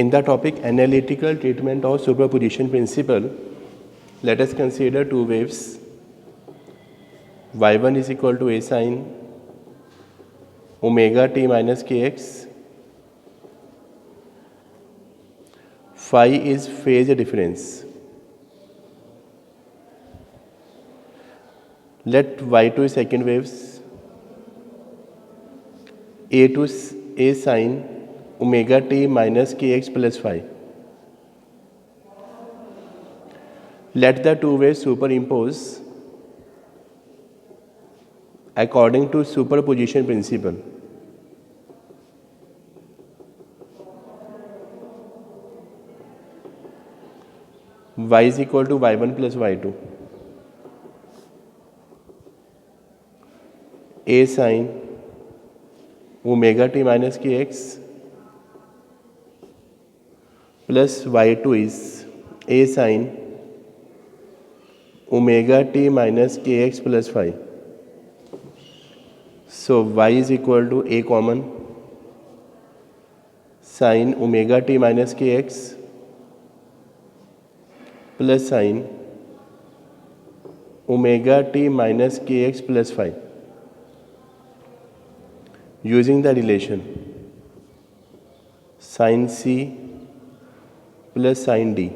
In the topic analytical treatment of superposition principle, let us consider two waves. Y1 is equal to A sin omega t minus kx. Phi is phase difference. Let Y2 is second waves. A2 is A sin omega t minus kx plus phi. Let the two waves superimpose according to superposition principle. Y is equal to Y1 plus Y2. A sin omega t minus kx plus Y2 is A sin omega t minus kx plus phi. So y is equal to A common sin omega t minus kx plus sin omega t minus kx plus phi. Using the relation sin c plus sin d.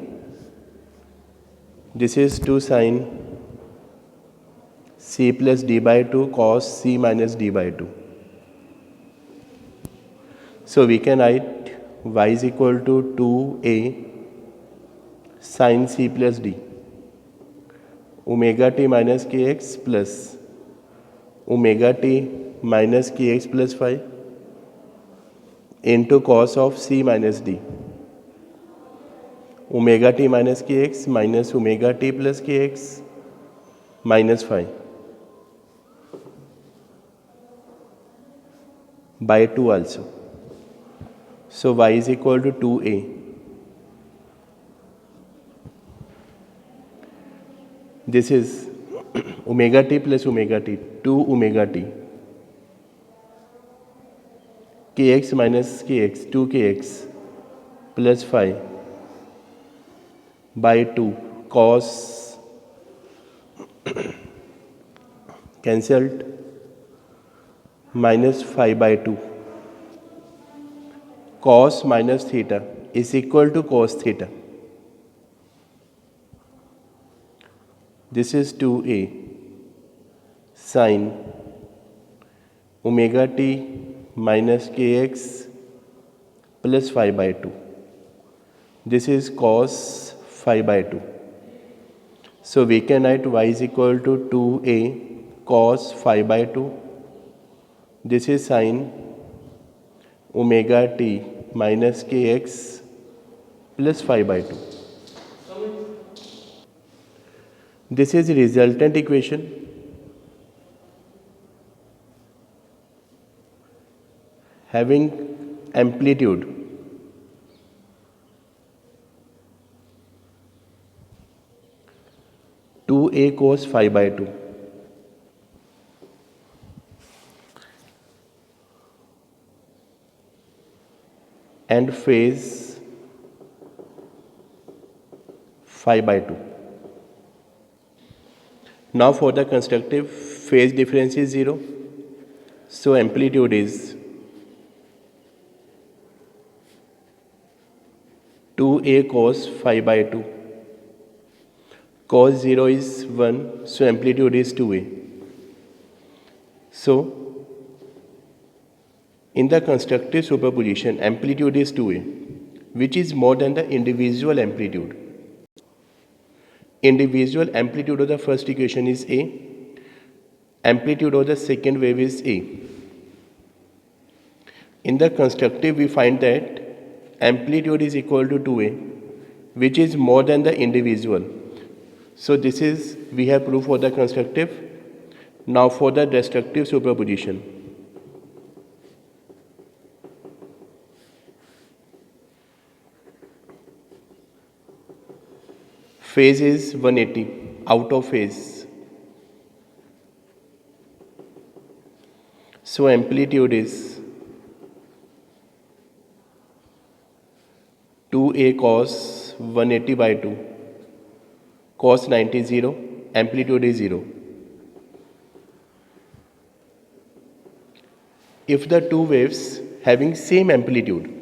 This is 2 sin c plus d by 2 cos c minus d by 2. So we can write y is equal to 2a sin c plus d omega t minus kx plus omega t minus kx plus phi into cos of c minus d. Omega t minus kx minus omega t plus kx minus phi by 2 also. So y is equal to 2a. This is omega t plus omega t, 2 omega t, kx minus kx, 2 kx plus phi by 2 cos cancelled minus phi by 2 cos minus theta is equal to cos theta. This is 2a sin omega t minus kx plus phi by 2. This is cos phi by 2. So we can write y is equal to 2a cos phi by 2. This is sin omega t minus kx plus phi by 2. This is the resultant equation. Having amplitude two a cos phi by 2 and phase phi by 2. Now for the constructive, phase difference is 0. So amplitude is 2a cos phi by 2. Cos 0 is 1, so amplitude is 2a. So in the constructive superposition, amplitude is 2a, which is more than the individual amplitude. Individual amplitude of the first equation is a, amplitude of the second wave is a. In the constructive, we find that amplitude is equal to 2a, which is more than the individual. So this is, we have proof for the constructive. Now for the destructive superposition. Phase is 180, out of phase. So amplitude is A cos 180 by 2, cos 90 0, amplitude is 0. If the two waves having same amplitude,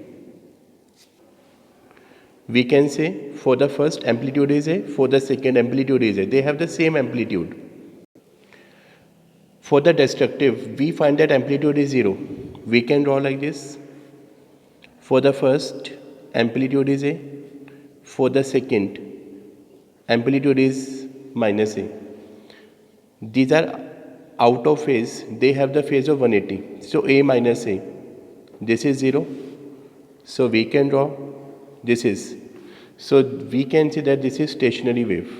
we can say for the first amplitude is A, for the second amplitude is A. They have the same amplitude. For the destructive, we find that amplitude is 0. We can draw like this. For the first, amplitude is A. For the second, amplitude is minus A. These are out of phase. They have the phase of 180. So A minus A. This is 0. So we can draw this is. So we can say that this is stationary wave.